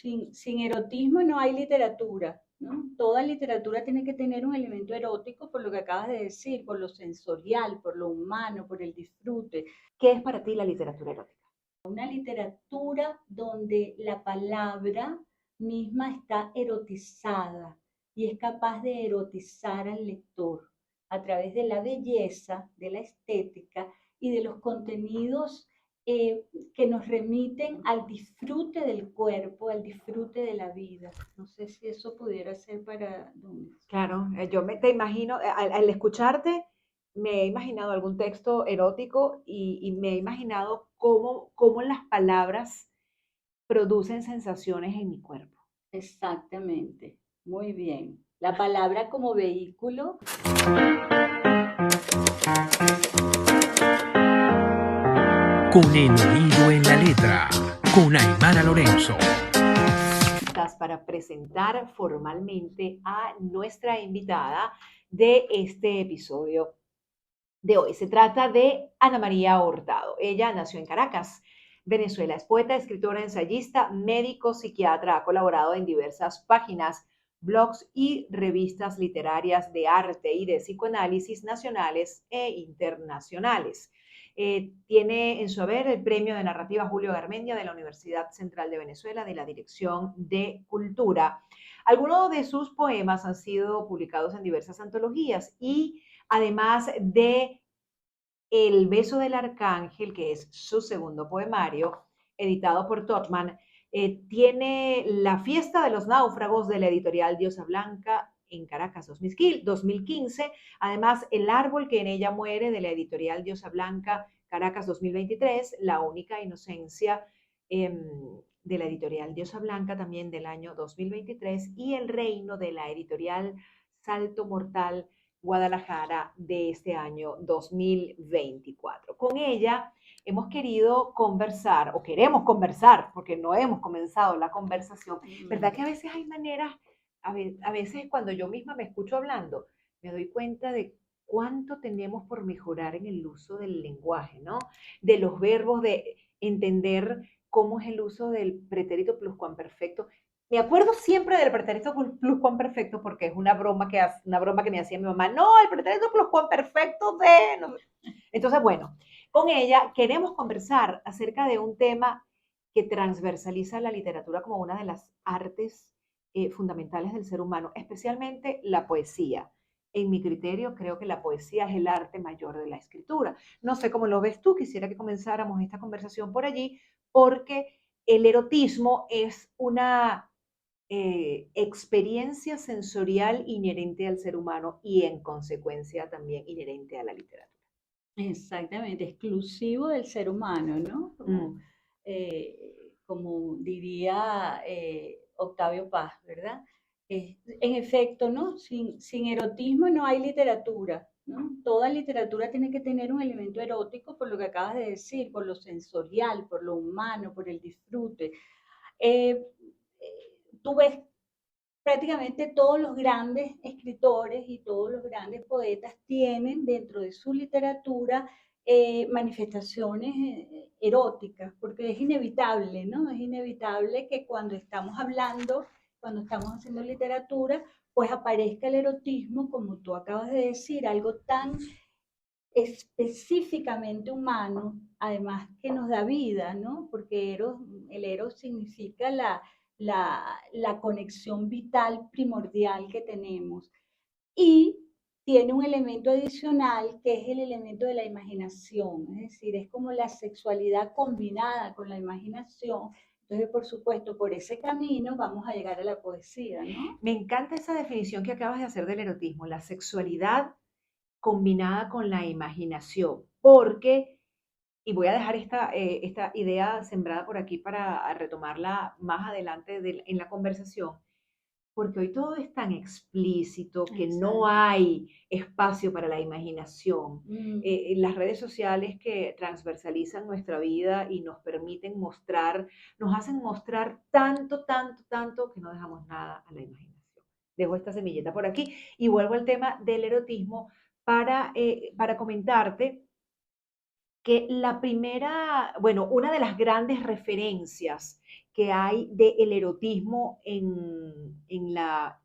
Sin erotismo no hay literatura, ¿no? Toda literatura tiene que tener un elemento erótico por lo que acabas de decir, por lo sensorial, por lo humano, por el disfrute. ¿Qué es para ti la literatura erótica? Una literatura donde la palabra misma está erotizada y es capaz de erotizar al lector a través de la belleza, de la estética y de los contenidos que nos remiten al disfrute del cuerpo, al disfrute de la vida. No sé si eso pudiera ser para Dunes. Claro, te imagino, al escucharte, me he imaginado algún texto erótico y me he imaginado cómo las palabras producen sensaciones en mi cuerpo. Exactamente, muy bien. La palabra como vehículo. Con el oído en la letra, con Aymara Lorenzo. Para presentar formalmente a nuestra invitada de este episodio de hoy. Se trata de Ana María Hurtado. Ella nació en Caracas, Venezuela. Es poeta, escritora, ensayista, médico, psiquiatra. Ha colaborado en diversas páginas, blogs y revistas literarias de arte y de psicoanálisis nacionales e internacionales. Tiene en su haber el Premio de Narrativa Julio Garmendia de la Universidad Central de Venezuela de la Dirección de Cultura. Algunos de sus poemas han sido publicados en diversas antologías y además de El beso del arcángel, que es su segundo poemario, editado por Totman, tiene La fiesta de los náufragos de la editorial Diosa Blanca en Caracas 2015, además El árbol que en ella muere de la editorial Diosa Blanca Caracas 2023, La única inocencia de la editorial Diosa Blanca también del año 2023 y El reino de la editorial Salto Mortal Guadalajara de este año 2024. Con ella hemos querido conversar, o queremos conversar, porque no hemos comenzado la conversación. ¿Verdad que a veces hay maneras, a veces cuando yo misma me escucho hablando, me doy cuenta de cuánto tenemos por mejorar en el uso del lenguaje, ¿no? De los verbos, de entender cómo es el uso del pretérito pluscuamperfecto. Me acuerdo siempre del pretérito pluscuamperfecto porque es una broma que me hacía mi mamá. No, el pretérito pluscuamperfecto de... No. Entonces, bueno, con ella queremos conversar acerca de un tema que transversaliza la literatura como una de las artes fundamentales del ser humano, especialmente la poesía. En mi criterio, creo que la poesía es el arte mayor de la escritura. No sé cómo lo ves tú, quisiera que comenzáramos esta conversación por allí, porque el erotismo es una experiencia sensorial inherente al ser humano y en consecuencia también inherente a la literatura. Exactamente, exclusivo del ser humano, ¿no? Mm. Como diría Octavio Paz, ¿verdad? En efecto, ¿no? Sin erotismo no hay literatura, ¿no? Toda literatura tiene que tener un elemento erótico por lo que acabas de decir, por lo sensorial, por lo humano, por el disfrute. Eh, Tú ves prácticamente todos los grandes escritores y todos los grandes poetas tienen dentro de su literatura manifestaciones eróticas, porque es inevitable, ¿no? Es inevitable que cuando estamos hablando, cuando estamos haciendo literatura, pues aparezca el erotismo, como tú acabas de decir, algo tan específicamente humano, además que nos da vida, ¿no? Porque el eros significa la conexión vital primordial que tenemos. Y tiene un elemento adicional que es el elemento de la imaginación, es decir, es como la sexualidad combinada con la imaginación. Entonces, por supuesto, por ese camino vamos a llegar a la poesía, ¿no? Me encanta esa definición que acabas de hacer del erotismo, la sexualidad combinada con la imaginación, porque, y voy a dejar esta idea sembrada por aquí para retomarla más adelante en la conversación, porque hoy todo es tan explícito que no Exacto. hay espacio para la imaginación. Mm. Las redes sociales que transversalizan nuestra vida y nos permiten mostrar, nos hacen mostrar tanto, tanto, tanto que no dejamos nada a la imaginación. Dejo esta semilleta por aquí y vuelvo al tema del erotismo para comentarte que una de las grandes referencias que hay del erotismo en la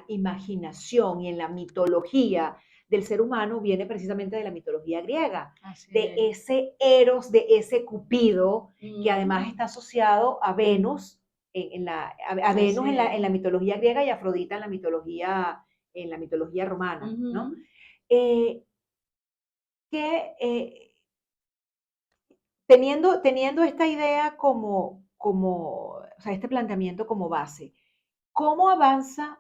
imaginación y en la mitología del ser humano viene precisamente de la mitología griega, Así de es. ese Eros, de ese Cupido, que además está asociado a Venus, a Venus Así es. en la mitología griega y a Afrodita en la mitología romana, ¿no? Ujú. Eh, que teniendo esta idea o sea, este planteamiento como base, ¿cómo avanza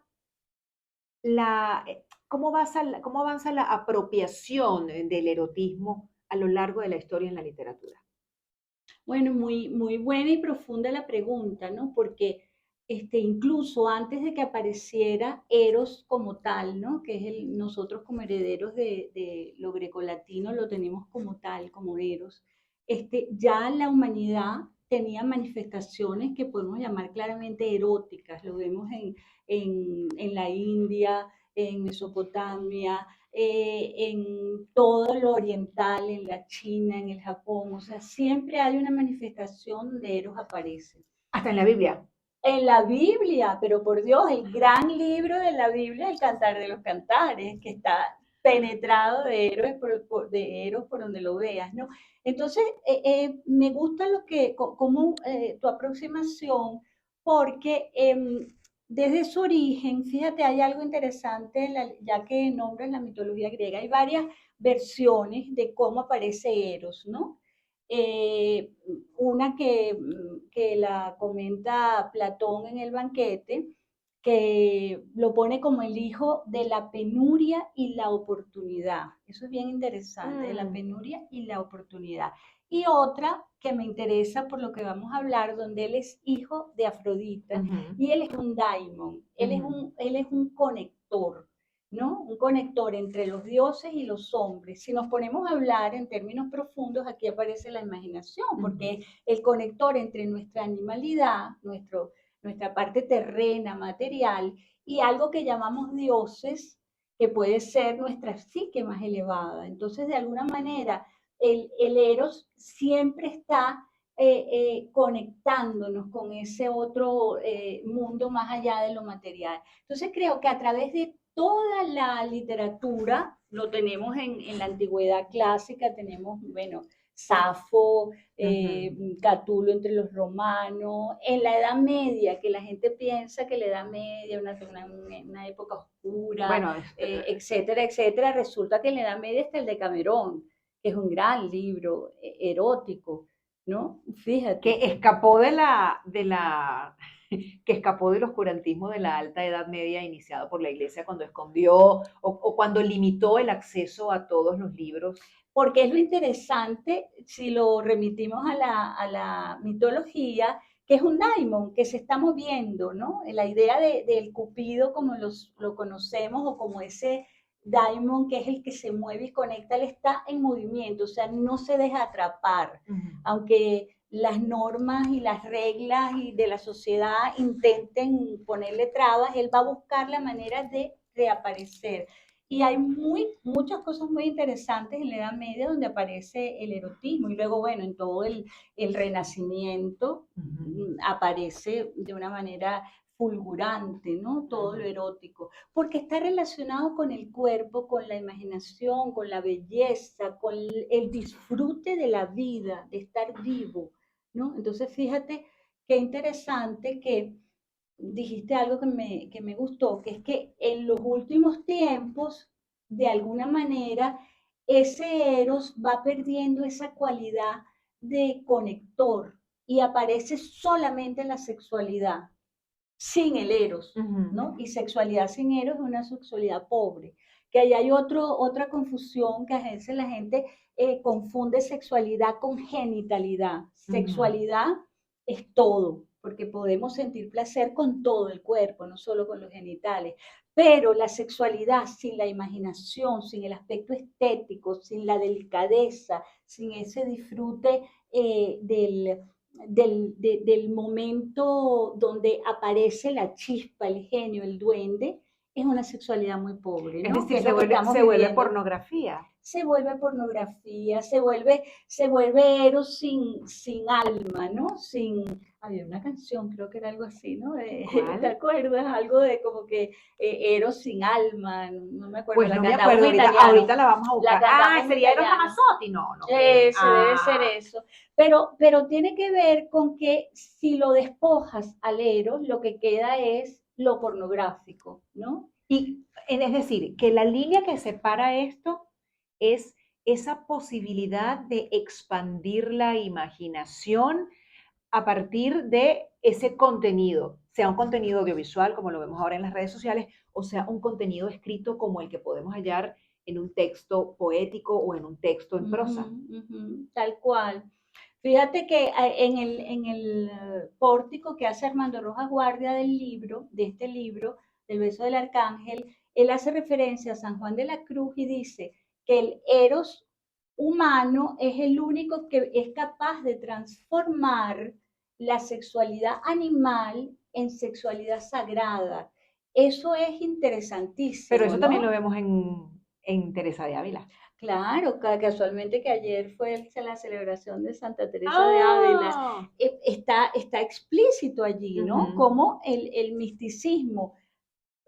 cómo avanza la apropiación del erotismo a lo largo de la historia en la literatura? Bueno, muy, muy buena y profunda la pregunta, ¿no? Porque incluso antes de que apareciera Eros como tal, ¿no? Que es nosotros como herederos de lo grecolatino lo tenemos como tal, como Eros, ya la humanidad tenía manifestaciones que podemos llamar claramente eróticas. Lo vemos en la India, en Mesopotamia, en todo lo oriental, en la China, en el Japón, o sea, siempre hay una manifestación donde Eros aparece. Hasta en la Biblia. En la Biblia, pero por Dios, el gran libro de la Biblia, el Cantar de los Cantares, que está penetrado de héroes de Eros por donde lo veas, ¿no? Entonces, me gusta como tu aproximación, porque desde su origen, fíjate, hay algo interesante, ya que nombras la mitología griega, hay varias versiones de cómo aparece Eros, ¿no? Eh, una que la comenta Platón en el banquete, que lo pone como el hijo de la penuria y la oportunidad. Eso es bien interesante, de la penuria y la oportunidad. Y otra que me interesa por lo que vamos a hablar, donde él es hijo de Afrodita y él es un daimon, él es un conector, ¿no? Un conector entre los dioses y los hombres. Si nos ponemos a hablar en términos profundos, aquí aparece la imaginación, porque es el conector entre nuestra animalidad, nuestra parte terrena, material, y algo que llamamos dioses, que puede ser nuestra psique más elevada. Entonces, de alguna manera, el Eros siempre está conectándonos con ese otro mundo más allá de lo material. Entonces creo que a través de toda la literatura, lo tenemos en la antigüedad clásica, tenemos, bueno, Safo, Catulo entre los romanos, en la Edad Media, que la gente piensa que la Edad Media es una época oscura, Bueno, etcétera, etcétera, resulta que en la Edad Media está el Decamerón, que es un gran libro erótico, ¿no? Fíjate. que escapó que escapó del oscurantismo de la Alta Edad Media iniciado por la Iglesia cuando escondió o cuando limitó el acceso a todos los libros. Porque es lo interesante, si lo remitimos a la mitología, que es un daimon que se está moviendo, ¿no? La idea del Cupido como lo conocemos o como ese daimon que es el que se mueve y conecta, él está en movimiento, o sea, no se deja atrapar, aunque las normas y las reglas y de la sociedad intenten ponerle trabas, él va a buscar la manera de reaparecer. Y hay muchas cosas muy interesantes en la Edad Media donde aparece el erotismo. Y luego, bueno, en todo el Renacimiento aparece de una manera fulgurante, ¿no? Todo lo erótico, porque está relacionado con el cuerpo, con la imaginación, con la belleza, con el disfrute de la vida, de estar vivo, ¿no? Entonces, fíjate qué interesante que dijiste algo que me gustó, que es que en los últimos tiempos, de alguna manera, ese Eros va perdiendo esa cualidad de conector y aparece solamente en la sexualidad, sin el Eros, ¿no? Y sexualidad sin Eros es una sexualidad pobre. Que ahí hay otra confusión que a veces la gente confunde sexualidad con genitalidad. Sexualidad es todo, porque podemos sentir placer con todo el cuerpo, no solo con los genitales. Pero la sexualidad sin la imaginación, sin el aspecto estético, sin la delicadeza, sin ese disfrute del momento donde aparece la chispa, el genio, el duende, es una sexualidad muy pobre, ¿no? Es decir, Es lo que estamos se vuelve viviendo. pornografía. Se vuelve pornografía, se vuelve Eros sin alma, ¿no? Había una canción, creo que era algo así, ¿no? ¿Te ¿Cuál? acuerdas? Algo de como que Eros sin alma, no me acuerdo, Pues la no me cantaba acuerdo, un ahorita italiano, la vamos a la buscar. cantaba Ah, un sería Eros italiano. Ramazzotti. No, no creo. Ese debe ser Ah, eso. Pero tiene que ver con que si lo despojas al Eros, lo que queda es lo pornográfico, ¿no? y es decir, que la línea que separa esto es esa posibilidad de expandir la imaginación a partir de ese contenido, sea un contenido audiovisual, como lo vemos ahora en las redes sociales, o sea un contenido escrito como el que podemos hallar en un texto poético o en un texto en prosa. Tal cual. Fíjate que en el pórtico que hace Armando Rojas Guardia del libro, de este libro, del beso del arcángel, él hace referencia a San Juan de la Cruz y dice que el eros humano es el único que es capaz de transformar la sexualidad animal en sexualidad sagrada. Eso es Pero interesantísimo, eso también lo ¿no? vemos en Teresa de Ávila. Claro, casualmente que ayer fue la celebración de Santa Teresa de Ávila, Ah, está explícito allí, ¿no? ujú. Como el misticismo.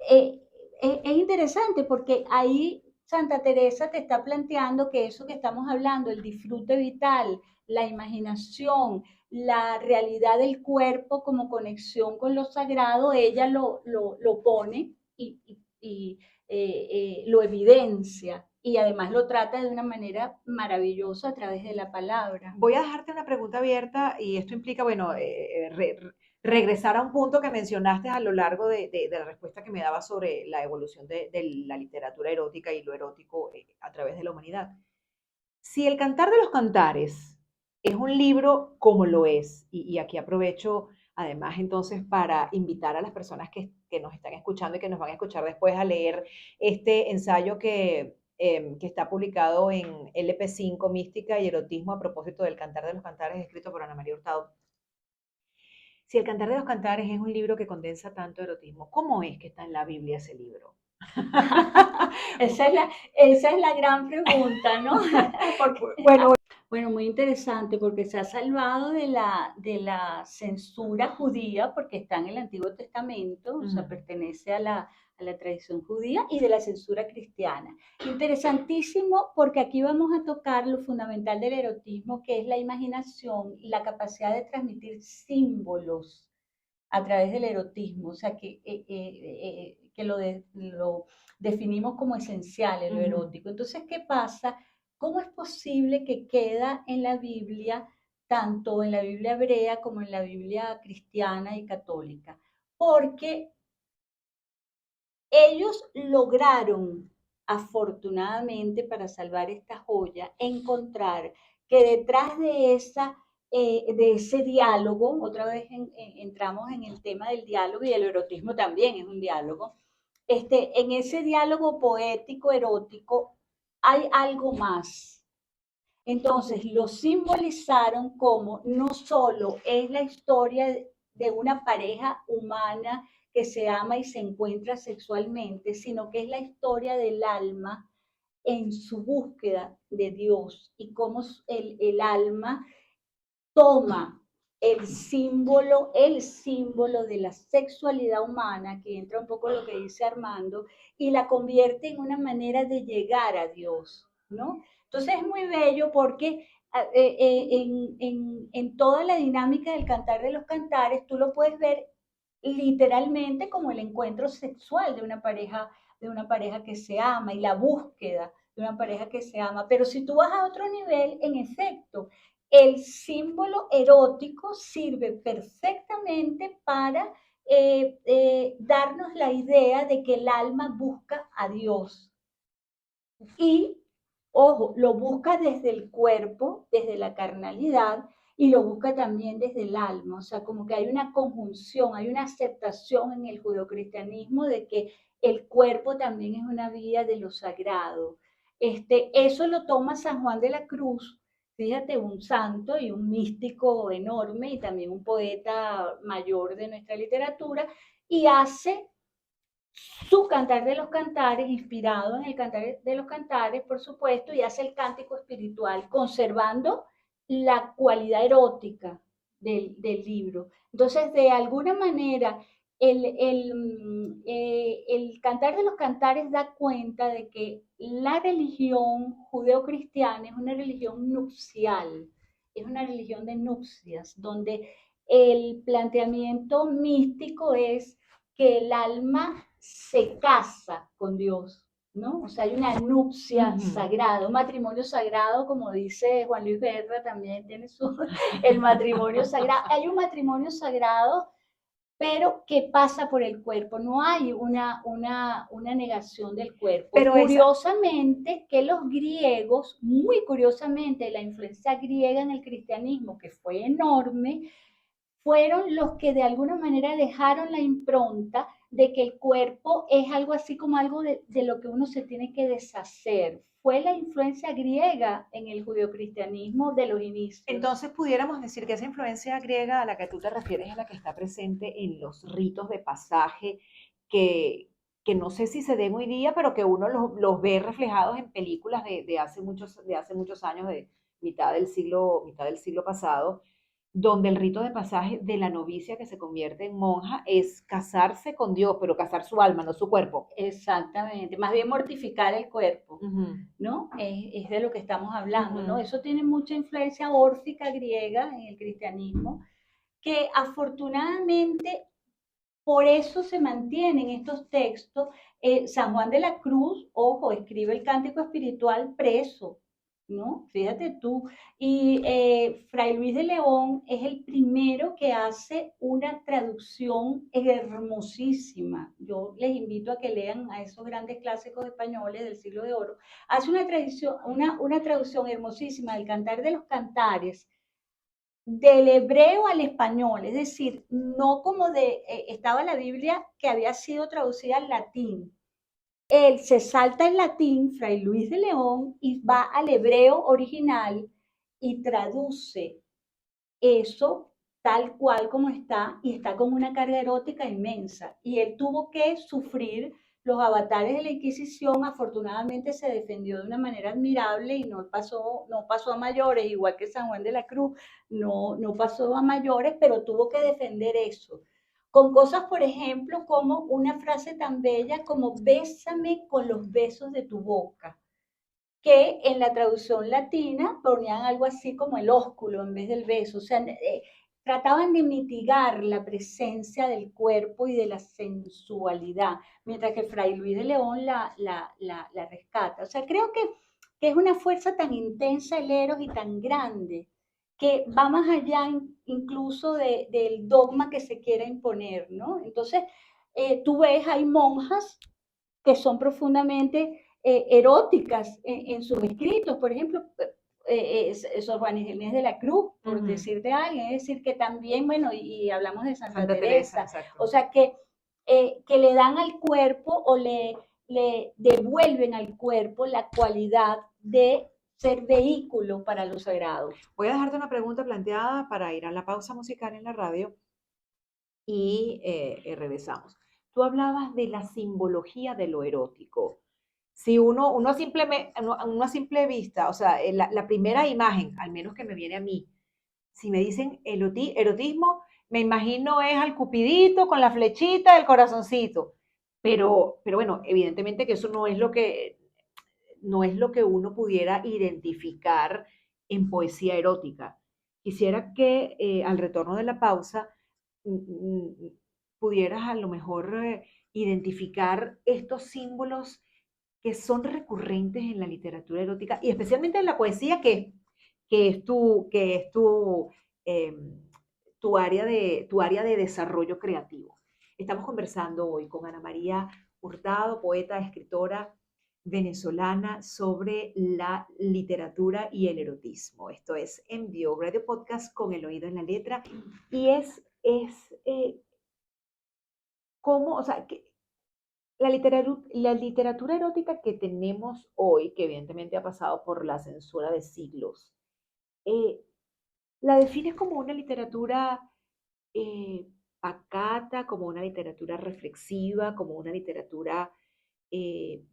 Eh, es interesante porque ahí Santa Teresa te está planteando que eso que estamos hablando, el disfrute vital, la imaginación, la realidad del cuerpo como conexión con lo sagrado, ella lo pone y lo evidencia y además lo trata de una manera maravillosa a través de la palabra. Voy a dejarte una pregunta abierta y esto implica, bueno, regresar a un punto que mencionaste a lo largo de la respuesta que me daba sobre la evolución de la literatura erótica y lo erótico a través de la humanidad. Si El Cantar de los Cantares es un libro como lo es, y aquí aprovecho además entonces para invitar a las personas que nos están escuchando y que nos van a escuchar después a leer este ensayo que está publicado en LP5, Mística y Erotismo a propósito del Cantar de los Cantares, escrito por Ana María Hurtado. Si El Cantar de los Cantares es un libro que condensa tanto erotismo, ¿cómo es que está en la Biblia ese libro? Esa es la gran pregunta, ¿no? Porque, Bueno, bueno, muy interesante porque se ha salvado de la censura judía porque está en el Antiguo Testamento, o sea, pertenece a la tradición judía y de la censura cristiana. Interesantísimo porque aquí vamos a tocar lo fundamental del erotismo, que es la imaginación y la capacidad de transmitir símbolos a través del erotismo, o sea, que lo definimos como esencial en lo erótico. Entonces, ¿qué pasa? ¿Cómo es posible que queda en la Biblia, tanto en la Biblia hebrea como en la Biblia cristiana y católica? Porque ellos lograron, afortunadamente para salvar esta joya, encontrar que detrás de ese diálogo, otra vez entramos en el tema del diálogo y el erotismo también es un diálogo, en ese diálogo poético, erótico, hay algo más. Entonces lo simbolizaron como no solo es la historia de una pareja humana que se ama y se encuentra sexualmente, sino que es la historia del alma en su búsqueda de Dios y cómo el alma toma el símbolo de la sexualidad humana, que entra un poco en lo que dice Armando, y la convierte en una manera de llegar a Dios, ¿no? Entonces es muy bello porque en toda la dinámica del cantar de los cantares, tú lo puedes ver literalmente como el encuentro sexual de una pareja que se ama y la búsqueda de una pareja que se ama. Pero si tú vas a otro nivel, en efecto, el símbolo erótico sirve perfectamente para darnos la idea de que el alma busca a Dios. Y, ojo, lo busca desde el cuerpo, desde la carnalidad, y lo busca también desde el alma. O sea, como que hay una conjunción, hay una aceptación en el judeocristianismo de que el cuerpo también es una vía de lo sagrado. Eso lo toma San Juan de la Cruz, fíjate, un santo y un místico enorme y también un poeta mayor de nuestra literatura, y hace su Cantar de los Cantares, inspirado en el Cantar de los Cantares, por supuesto, y hace el cántico espiritual, conservando la cualidad erótica, del libro. Entonces, de alguna manera, el Cantar de los Cantares da cuenta de que la religión judeocristiana es una religión nupcial, es una religión de nupcias, donde el planteamiento místico es que el alma se casa con Dios, ¿no? O sea, hay una nupcia sagrada, un matrimonio sagrado, como dice Juan Luis Guerra, también tiene el matrimonio sagrado. Hay un matrimonio sagrado, pero que pasa por el cuerpo. No hay una negación del cuerpo. Pero curiosamente, que los griegos, muy curiosamente, la influencia griega en el cristianismo, que fue enorme, fueron los que de alguna manera dejaron la impronta de que el cuerpo es algo así como algo de lo que uno se tiene que deshacer. Fue la influencia griega en el judeocristianismo de los inicios. Entonces pudiéramos decir que esa influencia griega a la que tú te refieres es la que está presente en los ritos de pasaje que no sé si se den hoy día, pero que uno los ve reflejados en películas de hace muchos años, de mitad del siglo pasado, donde el rito de pasaje de la novicia que se convierte en monja es casarse con Dios, pero casar su alma, no su cuerpo. Exactamente, más bien mortificar el cuerpo, ¿no? Es de lo que estamos hablando, ¿no? Eso tiene mucha influencia órfica griega en el cristianismo, que afortunadamente por eso se mantienen estos textos. San Juan de la Cruz, ojo, escribe el Cántico Espiritual preso, ¿no? Fíjate tú. Y Fray Luis de León es el primero que hace una traducción hermosísima. Yo les invito a que lean a esos grandes clásicos españoles del siglo de oro. Hace una traducción hermosísima del Cantar de los Cantares, del hebreo al español, es decir, no como estaba la Biblia que había sido traducida al latín. Él se salta en latín, Fray Luis de León, y va al hebreo original y traduce eso tal cual como está, y está con una carga erótica inmensa. Y él tuvo que sufrir los avatares de la Inquisición. Afortunadamente se defendió de una manera admirable y no pasó a mayores, igual que San Juan de la Cruz, no pasó a mayores, pero tuvo que defender eso. Con cosas, por ejemplo, como una frase tan bella como bésame con los besos de tu boca, que en la traducción latina ponían algo así como el ósculo en vez del beso. O sea, trataban de mitigar la presencia del cuerpo y de la sensualidad, mientras que Fray Luis de León la rescata. O sea, creo que es una fuerza tan intensa el Eros y tan grande que va más allá incluso del dogma que se quiera imponer, ¿no? Entonces, tú ves, hay monjas que son profundamente eróticas en sus escritos. Por ejemplo, Sor Juana Inés de la Cruz, por decir de alguien, es decir, que también, bueno, y hablamos de Santa Teresa, o sea, que le dan al cuerpo o le devuelven al cuerpo la cualidad de ser vehículo para lo sagrado. Voy a dejarte una pregunta planteada para ir a la pausa musical en la radio y regresamos. Tú hablabas de la simbología de lo erótico. Si uno a simple vista, o sea, la primera imagen, al menos que me viene a mí, si me dicen erotismo, me imagino es al cupidito con la flechita, el corazoncito. Pero bueno, evidentemente que eso no es lo que uno pudiera identificar en poesía erótica. Quisiera que al retorno de la pausa pudieras a lo mejor identificar estos símbolos que son recurrentes en la literatura erótica y especialmente en la poesía que es eh, tu área de desarrollo creativo. Estamos conversando hoy con Ana María Hurtado, poeta, escritora venezolana, sobre la literatura y el erotismo. Esto es Envío Radio Podcast con el oído en la letra y cómo, o sea, que la literatura erótica que tenemos hoy, que evidentemente ha pasado por la censura de siglos, eh, la defines como una literatura pacata, como una literatura reflexiva, como una literatura eh,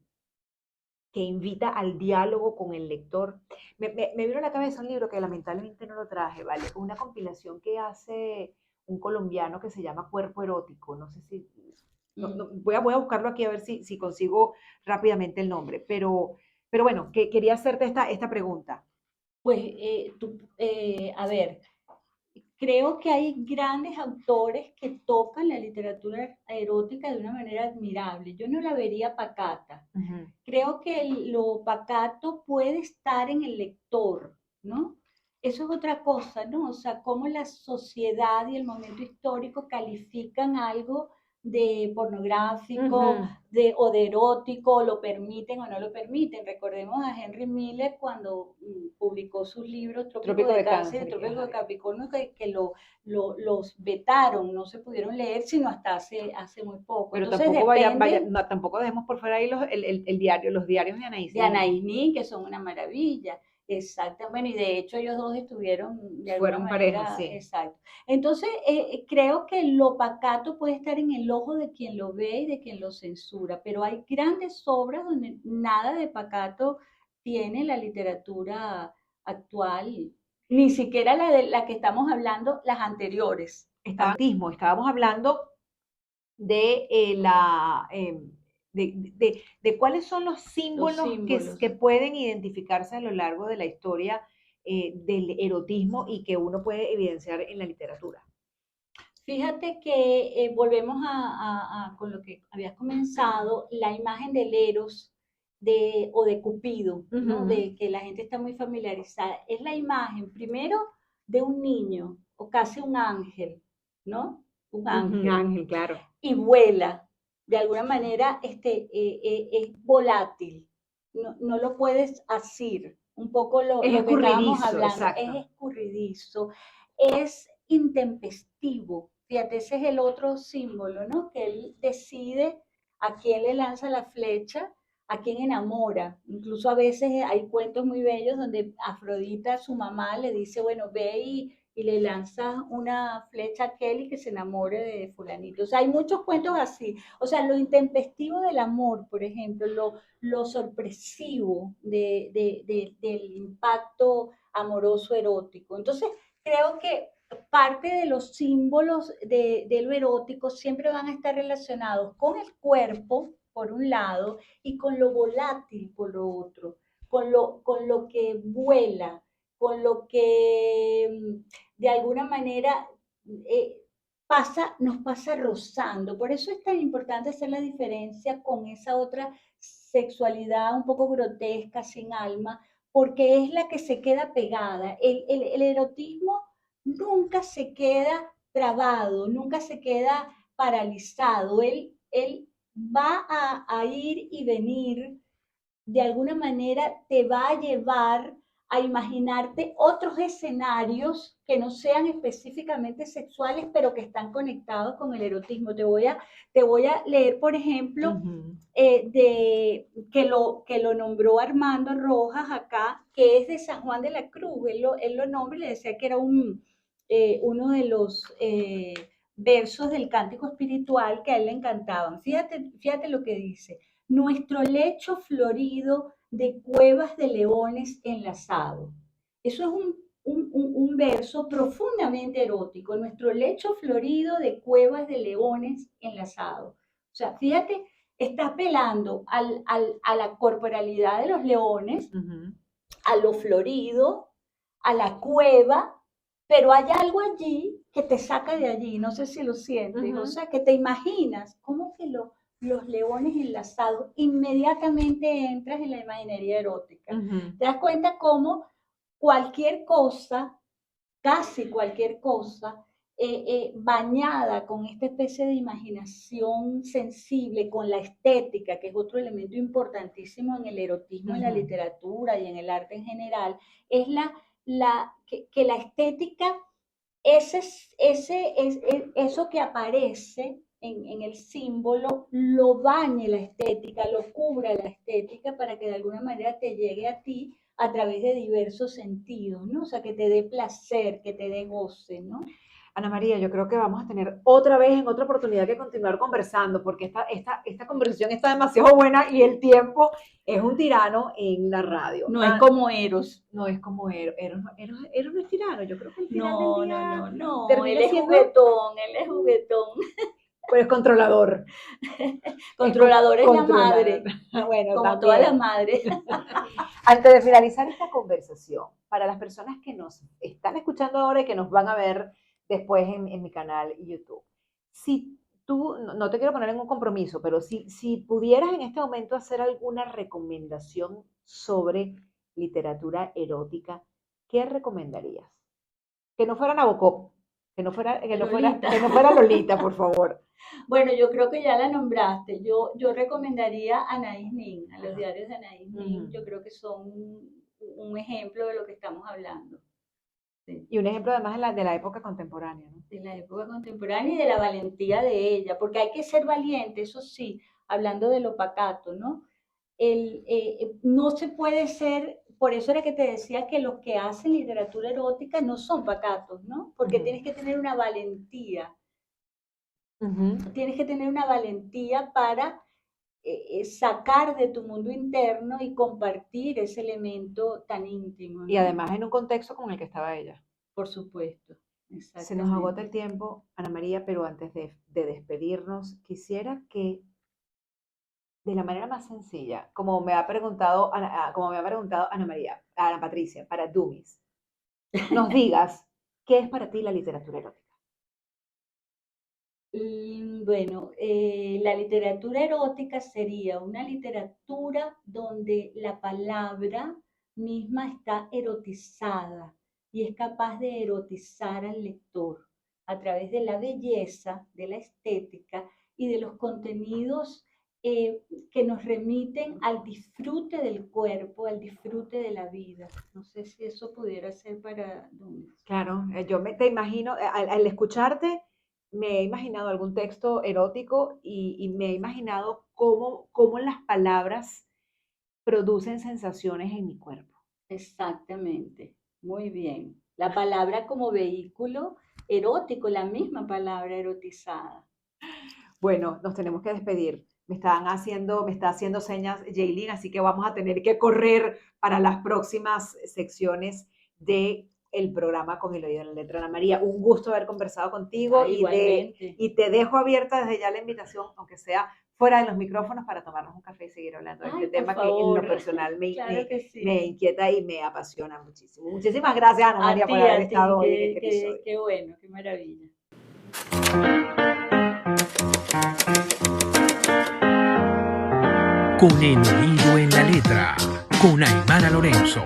que invita al diálogo con el lector. Me vino a la cabeza un libro que lamentablemente no lo traje, ¿vale? Una compilación que hace un colombiano que se llama Cuerpo Erótico. No sé si, voy a buscarlo aquí a ver si consigo rápidamente el nombre, pero bueno, quería hacerte esta pregunta. Pues, a ver, creo que hay grandes autores que tocan la literatura erótica de una manera admirable. Yo no la vería pacata. Ujú. Creo que lo pacato puede estar en el lector, ¿no? Eso es otra cosa, ¿no? O sea, cómo la sociedad y el momento histórico califican algo de pornográfico, Ujú. o de erótico, lo permiten o no lo permiten. Recordemos a Henry Miller cuando publicó sus libros Trópico Trópico de de Cáncer y Cáncer. Trópico de Ajá. Capricornio, que los vetaron, no se pudieron leer sino hasta hace muy poco. Pero Entonces tampoco depende no, tampoco dejemos por fuera ahí el diario, los diarios de Anaïs de Nin. Anaïs Nin, que son una maravilla. Exacto, bueno, y de hecho ellos dos estuvieron de alguna Fueron pareja, manera, sí. exacto. Entonces, creo que lo pacato puede estar en el ojo de quien lo ve y de quien lo censura, pero hay grandes obras donde nada de pacato tiene la literatura actual, ni siquiera la de la que estamos hablando, las anteriores. Estábamos hablando de de cuáles son los Los símbolos que símbolos. pueden identificarse a lo largo de la historia del erotismo y que uno puede evidenciar en la literatura. Fíjate que volvemos con lo que habías comenzado, la imagen del Eros o de Cupido, ¿no? Ujú. De que la gente está muy familiarizada. Es la imagen, primero, de un niño o casi un ángel, ¿no? Un Ujú, ángel. Ángel, claro. Y vuela. De alguna manera, es volátil. No lo puedes asir. Un poco Es lo que estábamos escurridizo, hablando. Es exacto. escurridizo, es intempestivo. Fíjate, ese es el otro símbolo, ¿no? Que él decide a quién le lanza la flecha, a quién enamora. Incluso a veces hay cuentos muy bellos donde Afrodita, su mamá, le dice, bueno, ve y le lanza una flecha a Kelly que se enamore de fulanito. O sea, hay muchos cuentos así. O sea, lo intempestivo del amor, por ejemplo, lo sorpresivo del impacto amoroso erótico. Entonces, creo que parte de los símbolos de lo erótico siempre van a estar relacionados con el cuerpo, por un lado, y con lo volátil, por lo otro, con lo que vuela, con lo que de alguna manera nos pasa rozando. Por eso es tan importante hacer la diferencia con esa otra sexualidad un poco grotesca, sin alma, porque es la que se queda pegada. El erotismo nunca se queda trabado, nunca se queda paralizado. Él va a ir y venir, de alguna manera te va a llevar a imaginarte otros escenarios que no sean específicamente sexuales, pero que están conectados con el erotismo. Te voy a leer, por ejemplo, Ujú. que lo nombró Armando Rojas acá, que es de San Juan de la Cruz. Él lo nombra y le decía que era uno de los versos del cántico espiritual que a él le encantaban. Fíjate lo que dice. Nuestro lecho florido de cuevas de leones enlazado. Eso es un verso profundamente erótico. Nuestro lecho florido de cuevas de leones enlazado. O sea, fíjate, está apelando a la corporalidad de los leones, Ujú. a lo florido, a la cueva, pero hay algo allí que te saca de allí, no sé si lo sientes, o Ujú. sea, que te imaginas, como que los leones enlazados, inmediatamente entras en la imaginería erótica. Ujú. Te das cuenta cómo cualquier cosa, casi cualquier cosa, bañada con esta especie de imaginación sensible, con la estética, que es otro elemento importantísimo en el erotismo, en la Ujú. literatura y en el arte en general, es que la estética, eso que aparece en el símbolo, lo bañe la estética, lo cubra la estética para que de alguna manera te llegue a ti a través de diversos sentidos, ¿no? O sea, que te dé placer, que te dé goce, ¿no? Ana María, yo creo que vamos a tener otra vez, en otra oportunidad, que continuar conversando, porque esta conversación está demasiado buena y el tiempo es un tirano en la radio. No es como Eros. No es como Eros. Eros no es tirano. Yo creo que al final del No, día no, no, no. termina Él es siendo, juguetón, él es juguetón. pues, controlador. Controlador es la Controlador. madre, Bueno, como también. todas las madres. Antes de finalizar esta conversación, para las personas que nos están escuchando ahora y que nos van a ver después en mi canal YouTube, si tú, no te quiero poner en un compromiso, pero si pudieras en este momento hacer alguna recomendación sobre literatura erótica, ¿qué recomendarías? Que no fuera Nabokov, que no fuera Lolita, por favor. Bueno, yo creo que ya la nombraste. Yo recomendaría a Anaïs Nin, a los diarios de Anaïs Nin. Yo creo que son un ejemplo de lo que estamos hablando. Sí. Y un ejemplo además de la época contemporánea, ¿no? De la época contemporánea y de la valentía de ella, porque hay que ser valiente, eso sí, hablando de lo pacato, ¿no? No se puede ser, por eso era que te decía que los que hacen literatura erótica no son pacatos, ¿no? Porque tienes que tener una valentía. Tienes que tener una valentía para sacar de tu mundo interno y compartir ese elemento tan íntimo, ¿no? Y además en un contexto como el que estaba ella. Por supuesto. Se nos agota el tiempo, Ana María, pero antes de despedirnos, quisiera que, de la manera más sencilla, como me ha preguntado Ana Patricia, para Dummies, nos digas qué es para ti la literatura erótica. Bueno, la literatura erótica sería una literatura donde la palabra misma está erotizada y es capaz de erotizar al lector a través de la belleza, de la estética y de los contenidos que nos remiten al disfrute del cuerpo, al disfrute de la vida. No sé si eso pudiera ser para Dummies. Claro, te imagino, al escucharte, me he imaginado algún texto erótico y me he imaginado cómo las palabras producen sensaciones en mi cuerpo. Exactamente, muy bien. La palabra como vehículo erótico, la misma palabra erotizada. Bueno, nos tenemos que despedir. Me está haciendo señas Jaylin, así que vamos a tener que correr para las próximas secciones de el programa Con el Oído en la Letra. Ana María, un gusto haber conversado contigo y te dejo abierta desde ya la invitación, aunque sea fuera de los micrófonos, para tomarnos un café y seguir hablando de este tema que en lo personal me inquieta y me apasiona muchísimo. Muchísimas gracias, Ana María, por haber estado hoy en este episodio. Qué bueno, qué maravilla. Con el oído en la letra, con Aymara Lorenzo.